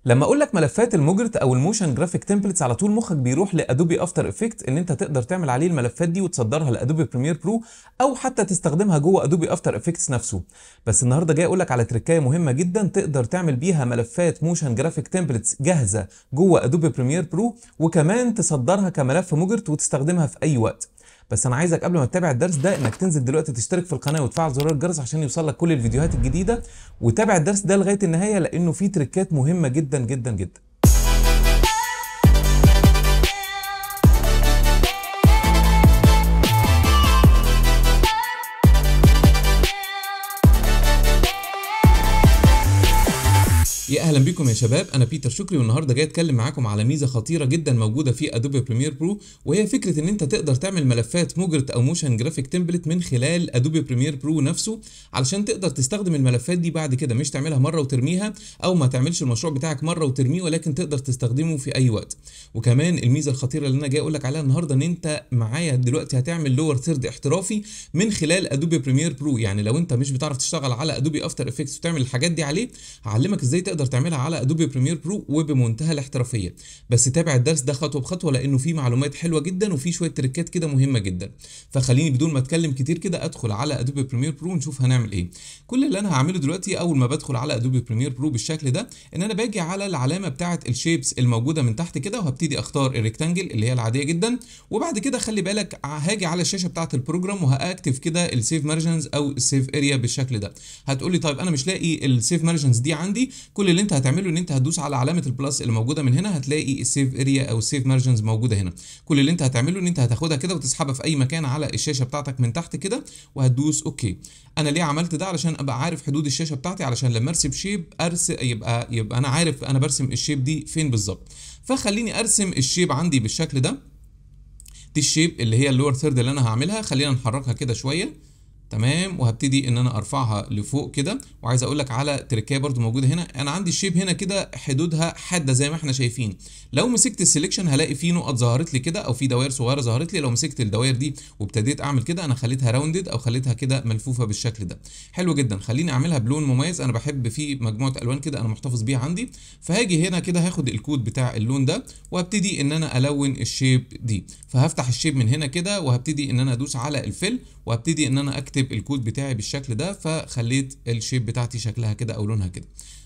لما اقول لك ملفات الموجرت او الموشن جرافيك تمبلتس على طول مخك بيروح لادوبي افتر افكت، ان انت تقدر تعمل عليه الملفات دي وتصدرها لادوبي بريمير برو او حتى تستخدمها جوه ادوبي افتر افكتس نفسه. بس النهارده جاي اقول لك على تريكايه مهمه جدا تقدر تعمل بيها ملفات موشن جرافيك تمبلتس جاهزه جوه ادوبي بريمير برو، وكمان تصدرها كملف موجرت وتستخدمها في اي وقت. بس انا عايزك قبل ما تتابع الدرس ده انك تنزل دلوقتي تشترك في القناه وتفعل زرار الجرس عشان يوصلك كل الفيديوهات الجديده، وتابع الدرس ده لغايه النهايه لانه فيه تريكات مهمه جدا جدا جدا. يا اهلا بيكم يا شباب، انا بيتر شكري، والنهارده جاي اتكلم معاكم على ميزه خطيره جدا موجوده في ادوبي بريمير برو، وهي فكره ان انت تقدر تعمل ملفات موجرت او موشن جرافيك تمبلت من خلال ادوبي بريمير برو نفسه، علشان تقدر تستخدم الملفات دي بعد كده، مش تعملها مره وترميها او ما تعملش المشروع بتاعك مره وترميه، ولكن تقدر تستخدمه في اي وقت. وكمان الميزه الخطيره اللي انا جاي اقول لك عليها النهارده ان انت معايا دلوقتي هتعمل لور ثيرد احترافي من خلال ادوبي بريمير برو. يعني لو انت مش بتعرف تشتغل على ادوبي افتر افكتس وتعمل الحاجات دي عليه، هعلمك ازاي تقدر تعملها على ادوبي بريمير برو وبمنتهى الاحترافيه. بس تابع الدرس ده خطوه بخطوه لانه فيه معلومات حلوه جدا وفيه شويه تريكات كده مهمه جدا. فخليني بدون ما اتكلم كتير كده ادخل على ادوبي بريمير برو ونشوف هنعمل ايه. كل اللي انا هعمله دلوقتي اول ما بدخل على ادوبي بريمير برو بالشكل ده، ان انا باجي على العلامه بتاعه الشيبس الموجوده من تحت كده، وهبتدي اختار الريكتانجل اللي هي العاديه جدا. وبعد كده خلي بالك هاجي على الشاشه بتاعه البروجرام وهاكتف كده السيف مارجنز او السيف اريا بالشكل ده. هتقول لي طيب انا مش لاقي السيف مارجنز دي عندي. كل اللي انت هتعمله ان انت هتدوس على علامه البلس اللي موجوده من هنا، هتلاقي السيف اريا او السيف مارجنز موجوده هنا. كل اللي انت هتعمله ان انت هتاخدها كده وتسحبها في اي مكان على الشاشه بتاعتك من تحت كده، وهتدوس اوكي. انا ليه عملت ده؟ علشان ابقى عارف حدود الشاشه بتاعتي، علشان لما ارسم شيب يبقى انا عارف انا برسم الشيب دي فين بالظبط. فخليني ارسم الشيب عندي بالشكل ده. دي الشيب اللي هي اللور ثيرد اللي انا هعملها. خلينا نحركها كده شويه. تمام، وهبتدي ان انا ارفعها لفوق كده. وعايز اقول لك على تركيه برده موجوده هنا. انا عندي الشيب هنا كده حدودها حاده زي ما احنا شايفين. لو مسكت السلكشن هلاقي في نقط ظهرت لي كده او في دوائر صغيره ظهرت لي. لو مسكت الدوائر دي وابتديت اعمل كده، انا خليتها راوندد او خليتها كده ملفوفه بالشكل ده. حلو جدا. خليني اعملها بلون مميز. انا بحب في مجموعه الوان كده انا محتفظ بيها عندي. فهاجي هنا كده هاخد الكود بتاع اللون ده وابتدي ان انا الون الشيب دي. فهفتح الشيب من هنا كده وهبتدي ان انا ادوس على الفيل وهبتدي ان انا اكتب الكود بتاعي بالشكل ده. فخليت الشيب بتاعتي شكلها كده او لونها كده.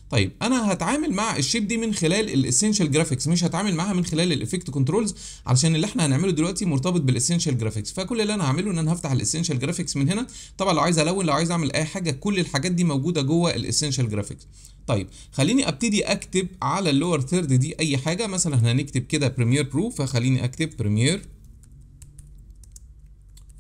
طيب انا هتعامل مع الشيب دي من خلال الاسينشال جرافيكس، مش هتعامل معاها من خلال الافكت كنترولز، علشان اللي احنا هنعمله دلوقتي مرتبط بالاسينشال جرافيكس. فكل اللي انا هعمله ان انا هفتح الاسينشال جرافيكس من هنا. طبعا لو عايز الون، لو عايز اعمل اي حاجه، كل الحاجات دي موجوده جوه الاسينشال جرافيكس. طيب خليني ابتدي اكتب على اللور ثيرد دي اي حاجه. مثلا هنكتب كده بريمير برو، فخليني اكتب بريمير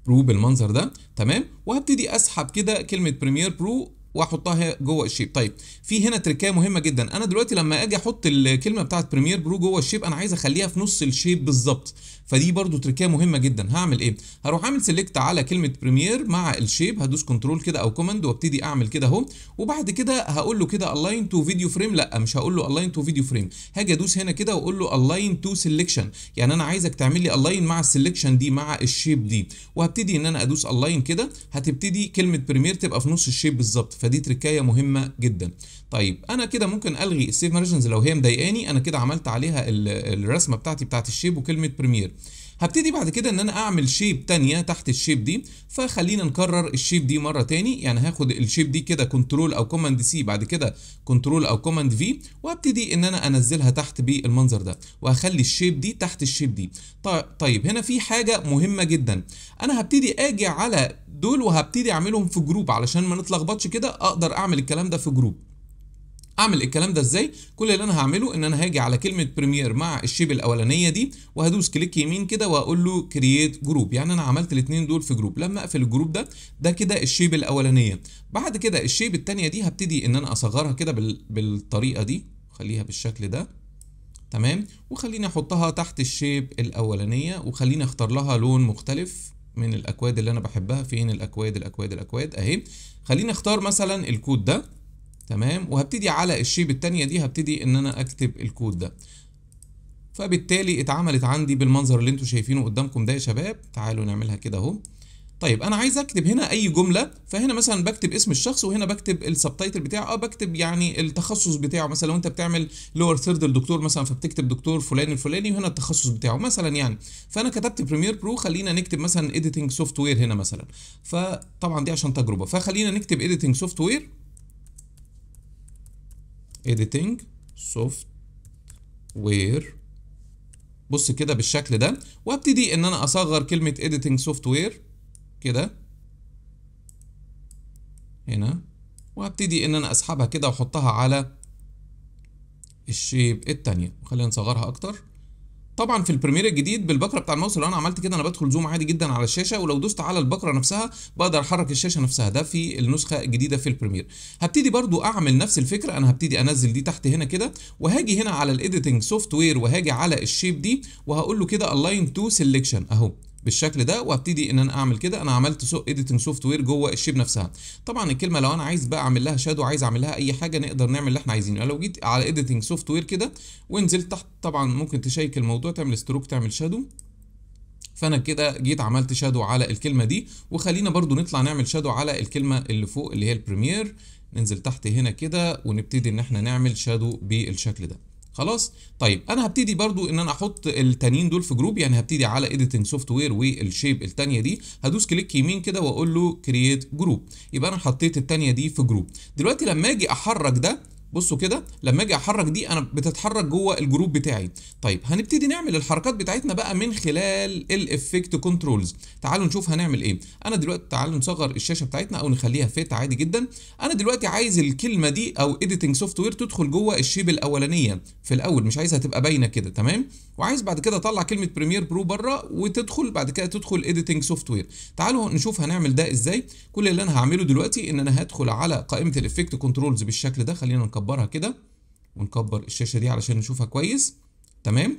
برو بالمنظر ده. تمام، وهبتدي اسحب كده كلمه بريمير برو واحطها جوه الشيب. طيب في هنا تركايه مهمه جدا. انا دلوقتي لما اجي احط الكلمه بتاعت بريمير برو جوه الشيب، انا عايز اخليها في نص الشيب بالظبط. فدي برده تركايه مهمه جدا. هعمل ايه؟ هروح اعمل سيلكت على كلمه بريمير مع الشيب، هدوس كنترول كده او كوماند وابتدي اعمل كده اهو. وبعد كده هقول له كده الاين تو فيديو فريم. لا مش هقول له الاين تو فيديو فريم، هاجي ادوس هنا كده واقول له الاين تو سيلكشن. يعني انا عايزك تعمل لي الاين مع السيلكشن دي مع الشيب دي. وهبتدي ان انا ادوس الاين كده، هتبتدي كلمه بريمير تبقى في نص الشيب بالظبط. فدي تركايه مهمه جدا. طيب انا كده ممكن الغي السيف مارجنز لو هي مضايقاني. انا كده عملت عليها الرسمه بتاعت الشيب وكلمه بريمير. هبتدي بعد كده ان انا اعمل شيب تانية تحت الشيب دي. فخلينا نكرر الشيب دي مره تاني. يعني هاخد الشيب دي كده كنترول او كوماند سي، بعد كده كنترول او كوماند في، وابتدي ان انا انزلها تحت بالمنظر ده، وهخلي الشيب دي تحت الشيب دي. طيب هنا في حاجه مهمه جدا. انا هبتدي اجي على دول وهبتدي اعملهم في جروب علشان ما نتلخبطش كده. اقدر اعمل الكلام ده في جروب. اعمل الكلام ده ازاي؟ كل اللي انا هعمله ان انا هاجي على كلمه بريمير مع الشيب الاولانيه دي، وهدوس كليك يمين كده واقول له كرييت جروب. يعني انا عملت الاثنين دول في جروب. لما اقفل الجروب ده كده الشيب الاولانيه. بعد كده الشيب الثانيه دي هبتدي ان انا اصغرها كده بالطريقه دي، خليها بالشكل ده. تمام، وخليني احطها تحت الشيب الاولانيه، وخليني اختار لها لون مختلف من الاكواد اللي انا بحبها. فين الاكواد اهي. خليني اختار مثلا الكود ده. تمام، وهبتدي على الشيب التانية دي هبتدي ان انا اكتب الكود ده. فبالتالي اتعملت عندي بالمنظر اللي انتوا شايفينه قدامكم ده يا شباب. تعالوا نعملها كده اهو. طيب انا عايز اكتب هنا اي جمله، فهنا مثلا بكتب اسم الشخص وهنا بكتب السبتايتل بتاعه، بكتب يعني التخصص بتاعه. مثلا لو انت بتعمل لور ثيرد الدكتور مثلا، فبتكتب دكتور فلان الفلاني وهنا التخصص بتاعه مثلا يعني. فانا كتبت بريمير برو، خلينا نكتب مثلا اديتنج سوفت وير هنا مثلا. فطبعا دي عشان تجربه، فخلينا نكتب اديتنج سوفت وير، اديتنج سوفت وير، بص كده بالشكل ده. وابتدي ان انا اصغر كلمه اديتنج سوفت وير كده هنا، وهبتدي ان انا اسحبها كده واحطها على الشيب التانية، وخلينا نصغرها اكتر. طبعا في البريمير الجديد بالبكره بتاع الماوس، لو انا عملت كده انا بدخل زوم عادي جدا على الشاشه، ولو دوست على البكره نفسها بقدر احرك الشاشه نفسها. ده في النسخه الجديده في البريمير. هبتدي برضو اعمل نفس الفكره، انا هبتدي انزل دي تحت هنا كده، وهاجي هنا على الايديتنج سوفت وير وهاجي على الشيب دي وهقول له كده الاين تو سيلكشن اهو بالشكل ده، وابتدي ان انا اعمل كده. انا عملت اديتنج سوفت وير جوه الشيب نفسها. طبعا الكلمه لو انا عايز بقى اعمل لها شادو، عايز اعمل لها اي حاجه، نقدر نعمل اللي احنا عايزينه. لو جيت على اديتنج سوفت وير كده ونزلت تحت، طبعا ممكن تشيك الموضوع، تعمل ستروك، تعمل شادو. فانا كده جيت عملت شادو على الكلمه دي، وخلينا برضو نطلع نعمل شادو على الكلمه اللي فوق اللي هي البريمير. ننزل تحت هنا كده ونبتدي ان احنا نعمل شادو بالشكل ده. خلاص. طيب انا هبتدي برضو ان انا احط التانيين دول في جروب، يعني هبتدي على اديتنج سوفت وير والشيب التانيه دي، هدوس كليك يمين كده واقول له كرييت جروب، يبقى انا حطيت التانيه دي في جروب. دلوقتي لما اجي احرك ده، بصوا كده لما اجي احرك دي انا بتتحرك جوه الجروب بتاعي. طيب هنبتدي نعمل الحركات بتاعتنا بقى من خلال الافكت كنترولز. تعالوا نشوف هنعمل ايه. انا دلوقتي تعالوا نصغر الشاشه بتاعتنا او نخليها فيت عادي جدا. انا دلوقتي عايز الكلمه دي او اديتنج سوفت وير تدخل جوه الشيب الاولانيه في الاول، مش عايزها تبقى باينه كده، تمام. وعايز بعد كده اطلع كلمه بريمير برو بره وتدخل بعد كده تدخل اديتنج سوفت وير. تعالوا نشوف هنعمل ده ازاي. كل اللي انا هعمله دلوقتي ان انا هدخل على قائمه الافكت كنترولز بالشكل ده. خلينا نكبرها كده ونكبر الشاشه دي علشان نشوفها كويس. تمام.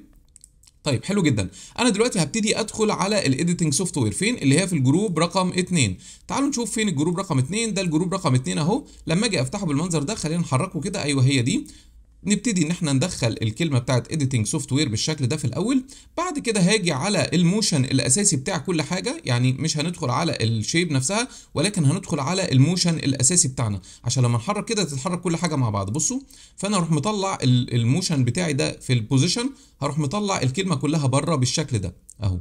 طيب حلو جدا. انا دلوقتي هبتدي ادخل على الايديتنج سوفت وير، فين؟ اللي هي في الجروب رقم 2. تعالوا نشوف فين الجروب رقم 2. ده الجروب رقم 2 اهو. لما اجي افتحه بالمنظر ده، خلينا نحركه كده، ايوه هي دي. نبتدي ان احنا ندخل الكلمه بتاعت اديتنج سوفت وير بالشكل ده في الاول. بعد كده هاجي على الموشن الاساسي بتاع كل حاجه، يعني مش هندخل على الشيب نفسها ولكن هندخل على الموشن الاساسي بتاعنا عشان لما نحرك كده تتحرك كل حاجه مع بعض. بصوا، فانا اروح مطلع الموشن بتاعي ده في البوزيشن، هروح مطلع الكلمه كلها بره بالشكل ده اهو.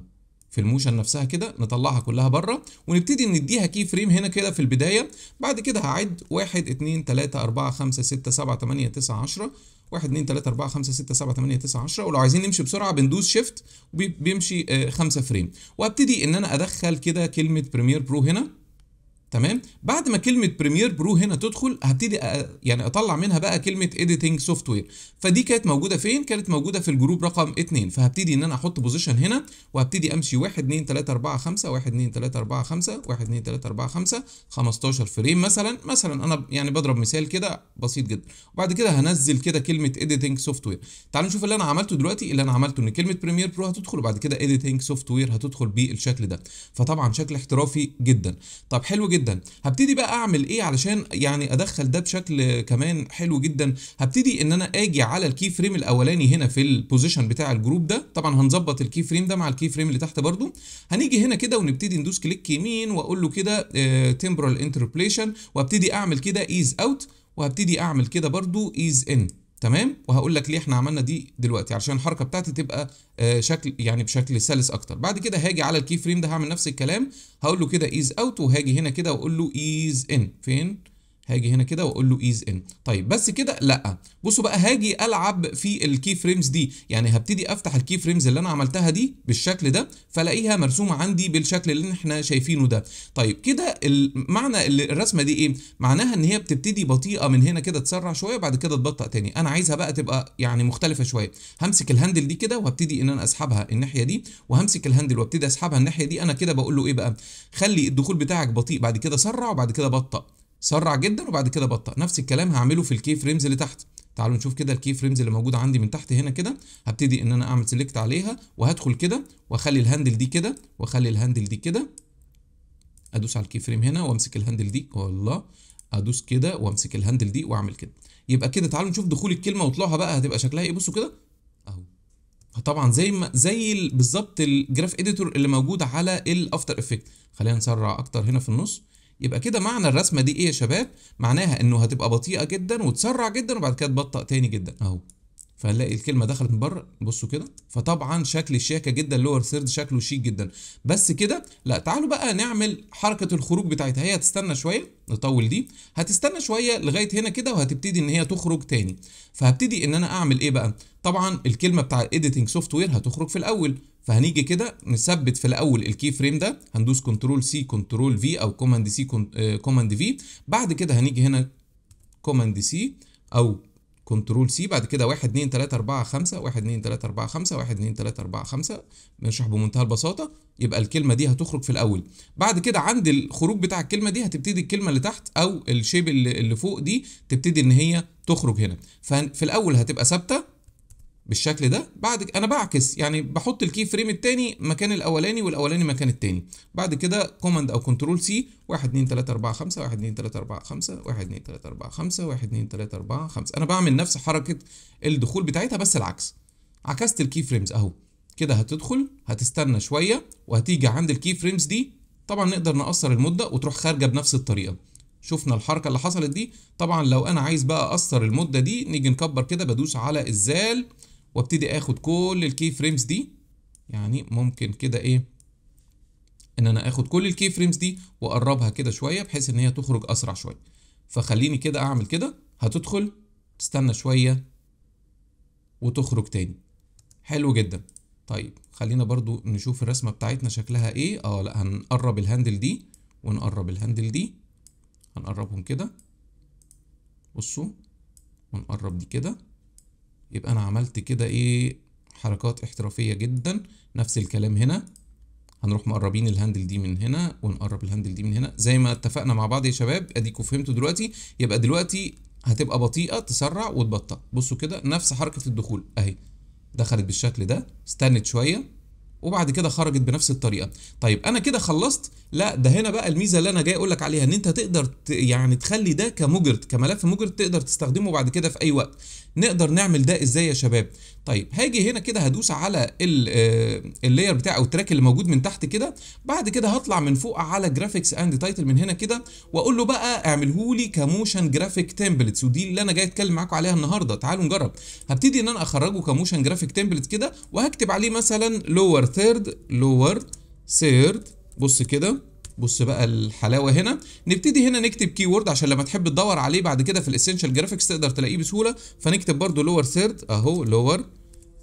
في الموشن نفسها كده نطلعها كلها بره، ونبتدي نديها كي فريم هنا كده في البدايه. بعد كده هعد 1 2 3 4 5 6 7 8 9 10. 1 2 3 4 5 6 7 8 9 10. ولو عايزين نمشي بسرعه بندوس شيفت وبيمشي 5 فريم. وابتدي ان انا ادخل كده كلمه بريمير برو هنا. تمام. بعد ما كلمه بريمير برو هنا تدخل، هبتدي يعني اطلع منها بقى كلمه اديتنج سوفت وير. فدي كانت موجوده فين؟ كانت موجوده في الجروب رقم 2. فهبتدي ان انا احط بوزيشن هنا، وهبتدي امشي 1 2 3 4 5 1 2 3 4 5 1 2 3 4 5 15 فريم مثلا انا يعني بضرب مثال كده بسيط جدا. وبعد كده هنزل كده كلمه اديتنج سوفت وير. تعالوا نشوف اللي انا عملته دلوقتي. اللي انا عملته ان كلمه بريمير برو هتدخل وبعد كده اديتنج سوفت وير هتدخل بالشكل ده. فطبعا شكل احترافي جدا. طب حلو جدا. هبتدي بقى اعمل ايه علشان يعني ادخل ده بشكل كمان حلو جدا. هبتدي ان انا اجي على الكي فريم الاولاني هنا في البوزيشن بتاع الجروب ده. طبعا هنظبط الكي فريم ده مع الكي فريم اللي تحت برضو. هنيجي هنا كده ونبتدي ندوس كليك يمين واقول له كده تمبرال انتربوليشن، وابتدي اعمل كده ايز اوت، وهبتدي اعمل كده برضو ايز ان. تمام. وهقول لك ليه احنا عملنا دي دلوقتي، عشان الحركه بتاعتي تبقى شكل يعني بشكل سلس اكتر. بعد كده هاجي على الكي فريم ده هعمل نفس الكلام، هقول له كده ايز اوت، وهاجي هنا كده واقول له ايز ان. فين؟ هاجي هنا كده واقول له ايز ان. طيب بس كده؟ لا، بصوا بقى هاجي العب في الكي فريمز دي. يعني هبتدي افتح الكي فريمز اللي انا عملتها دي بالشكل ده، فلاقيها مرسومه عندي بالشكل اللي احنا شايفينه ده. طيب كده معنى الرسمه دي ايه؟ معناها ان هي بتبتدي بطيئه من هنا كده تسرع شويه بعد كده تبطأ تاني. انا عايزها بقى تبقى يعني مختلفه شويه. همسك الهاندل دي كده وهبتدي ان انا اسحبها الناحيه دي، وهمسك الهاندل وابتدي اسحبها الناحيه دي. انا كده بقول له ايه بقى؟ خلي الدخول بتاعك بطيء، بعد كده سرع وبعد كده بطأ، سرع جدا وبعد كده بطأ. نفس الكلام هعمله في الكي فريمز اللي تحت. تعالوا نشوف كده الكي فريمز اللي موجوده عندي من تحت هنا كده. هبتدي ان انا اعمل سيلكت عليها وهدخل كده واخلي الهاندل دي كده واخلي الهاندل دي كده. ادوس على الكي فريم هنا وامسك الهاندل دي، والله ادوس كده وامسك الهاندل دي واعمل كده. يبقى كده تعالوا نشوف دخول الكلمه وطلوعها بقى هتبقى شكلها ايه. بصوا كده اهو. طبعا زي بالظبط الجراف اديتور اللي موجود على الافتر افكت. خلينا نسرع اكتر هنا في النص. يبقى كده معنى الرسمه دي ايه يا شباب؟ معناها انه هتبقى بطيئه جدا وتسرع جدا وبعد كده تبطأ تاني جدا اهو. فهنلاقي الكلمه دخلت من بره، بصوا كده. فطبعا شكل شياكه جدا، لور ثيرد شكله شيك جدا. بس كده لا، تعالوا بقى نعمل حركه الخروج بتاعتها. هي هتستنى شويه، نطول دي، هتستنى شويه لغايه هنا كده وهتبتدي ان هي تخرج تاني. فهبتدي ان انا اعمل ايه بقى؟ طبعا الكلمه بتاع الايديتنج سوفت وير هتخرج في الاول، فهنيجي كده نثبت في الاول الكي فريم ده، هندوس كنترول سي كنترول في او كوماند سي كوماند في. بعد كده هنيجي هنا كوماند سي او كنترول سي، بعد كده 1 2 3 4 5 1 2 3 4 5 1 2 3 4 5. بنشرح بمنتهى البساطه. يبقى الكلمه دي هتخرج في الاول. بعد كده عند الخروج بتاع الكلمه دي هتبتدي الكلمه اللي تحت او الشيب اللي فوق دي تبتدي ان هي تخرج هنا. ففي الاول هتبقى ثابته بالشكل ده. بعد انا بعكس، يعني بحط الكي فريم التاني مكان الاولاني والاولاني مكان التاني. بعد كده كوماند او كنترول سي 1 2 3 4 5 1 2 3 4 5 1 2 3 4 5 1 2 3 4 5. انا بعمل نفس حركه الدخول بتاعتها بس العكس. عكست الكي فريمز اهو. كده هتدخل، هتستنى شويه وهتيجي عند الكي فريمز دي. طبعا نقدر نقصر المده وتروح خارجه بنفس الطريقه. شفنا الحركه اللي حصلت دي. طبعا لو انا عايز بقى اقصر المده دي، نيجي نكبر كده، بدوس على الزال وابتدي اخد كل الكي فريمز دي. يعني ممكن كده ايه، ان انا اخد كل الكي فريمز دي واقربها كده شويه بحيث ان هي تخرج اسرع شويه. فخليني كده اعمل كده. هتدخل، تستنى شويه وتخرج تاني. حلو جدا. طيب خلينا برضو نشوف الرسمه بتاعتنا شكلها ايه. لا، هنقرب الهاندل دي ونقرب الهاندل دي. هنقربهم كده، بصوا، ونقرب دي كده. يبقى انا عملت كده ايه، حركات احترافية جدا. نفس الكلام هنا، هنروح مقربين الهاندل دي من هنا ونقرب الهاندل دي من هنا زي ما اتفقنا مع بعض يا شباب. اديكوا فهمتوا دلوقتي. يبقى دلوقتي هتبقى بطيئة، تسرع وتبطأ. بصوا كده نفس حركة الدخول اهي. دخلت بالشكل ده، استنت شوية وبعد كده خرجت بنفس الطريقه. طيب انا كده خلصت؟ لا، ده هنا بقى الميزه اللي انا جاي اقول لك عليها، ان انت تقدر يعني تخلي ده كمجرد، كملف مجرد تقدر تستخدمه بعد كده في اي وقت. نقدر نعمل ده ازاي يا شباب؟ طيب هاجي هنا كده، هدوس على اللاير بتاع او التراك اللي موجود من تحت كده. بعد كده هطلع من فوق على جرافيكس اند تايتل من هنا كده، واقول له بقى اعمله لي كموشن جرافيك تمبلتس، ودي اللي انا جاي اتكلم معاكم عليها النهارده. تعالوا نجرب. هبتدي ان انا اخرجه كموشن جرافيك تمبلتس كده، وهكتب عليه مثلا لور ثيرد. بص كده، بص بقى الحلاوه هنا. نبتدي هنا نكتب كي وورد عشان لما تحب تدور عليه بعد كده في الاسينشال جرافيكس تقدر تلاقيه بسهوله. فنكتب برضو لور ثيرد اهو، لور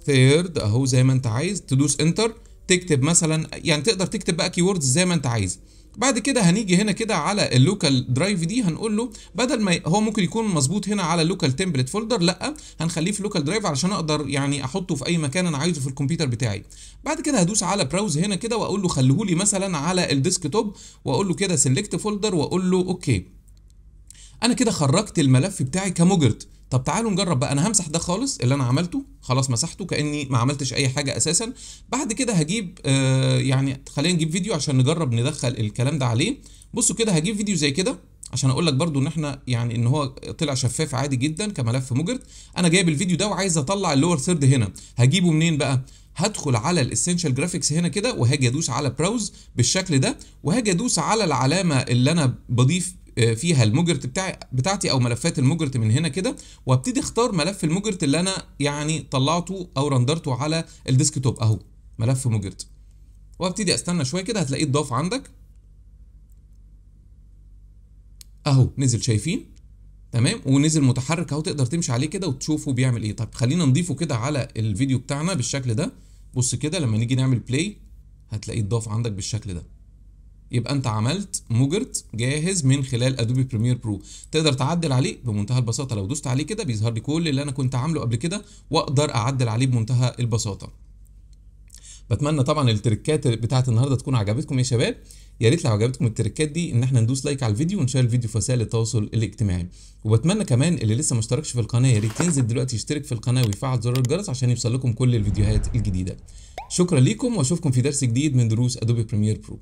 ثيرد اهو زي ما انت عايز. تدوس انتر، تكتب مثلا، يعني تقدر تكتب بقى كي ووردز زي ما انت عايز. بعد كده هنيجي هنا كده على اللوكال درايف دي، هنقول له بدل ما هو ممكن يكون مظبوط هنا على اللوكال تمبلت فولدر، لا هنخليه في لوكال درايف علشان اقدر يعني احطه في اي مكان انا عايزه في الكمبيوتر بتاعي. بعد كده هدوس على براوز هنا كده واقول له خليه لي مثلا على الديسك توب، واقول له كده سيلكت فولدر واقول له اوكي. انا كده خرجت الملف بتاعي كمجرد. طب تعالوا نجرب بقى. انا همسح ده خالص اللي انا عملته، خلاص مسحته كاني ما عملتش اي حاجه اساسا. بعد كده هجيب يعني خلينا نجيب فيديو عشان نجرب ندخل الكلام ده عليه. بصوا كده، هجيب فيديو زي كده عشان اقول لك برضو ان احنا يعني ان هو طلع شفاف عادي جدا كملف مجرد. انا جايب الفيديو ده وعايز اطلع اللور ثيرد هنا. هجيبه منين بقى؟ هدخل على الاسينشال جرافيكس هنا كده، وهاجي ادوس على براوز بالشكل ده، وهاجي ادوس على العلامه اللي انا بضيف فيها المجرت بتاعتي او ملفات المجرت من هنا كده، وابتدي اختار ملف المجرت اللي انا يعني طلعته او رندرته على الديسك توب اهو، ملف مجرت. وابتدي استنى شويه كده، هتلاقيه اتضاف عندك اهو، نزل، شايفين؟ تمام، ونزل متحرك اهو، تقدر تمشي عليه كده وتشوفه بيعمل ايه. طب خلينا نضيفه كده على الفيديو بتاعنا بالشكل ده. بص كده لما نيجي نعمل بلاي هتلاقيه اتضاف عندك بالشكل ده. يبقى انت عملت مجرت جاهز من خلال ادوبي بريمير برو. تقدر تعدل عليه بمنتهى البساطه. لو دوست عليه كده بيظهر لي كل اللي انا كنت عامله قبل كده، واقدر اعدل عليه بمنتهى البساطه. بتمنى طبعا التريكات بتاعت النهارده تكون عجبتكم يا شباب. يا ريت لو عجبتكم التريكات دي ان احنا ندوس لايك على الفيديو ونشير الفيديو في وسائل التواصل الاجتماعي. وبتمنى كمان اللي لسه ما اشتركش في القناه يا ريت ينزل دلوقتي يشترك في القناه ويفعل زر الجرس عشان يوصل لكم كل الفيديوهات الجديده. شكرا ليكم واشوفكم في درس جديد من دروس ادوبي بريمير برو.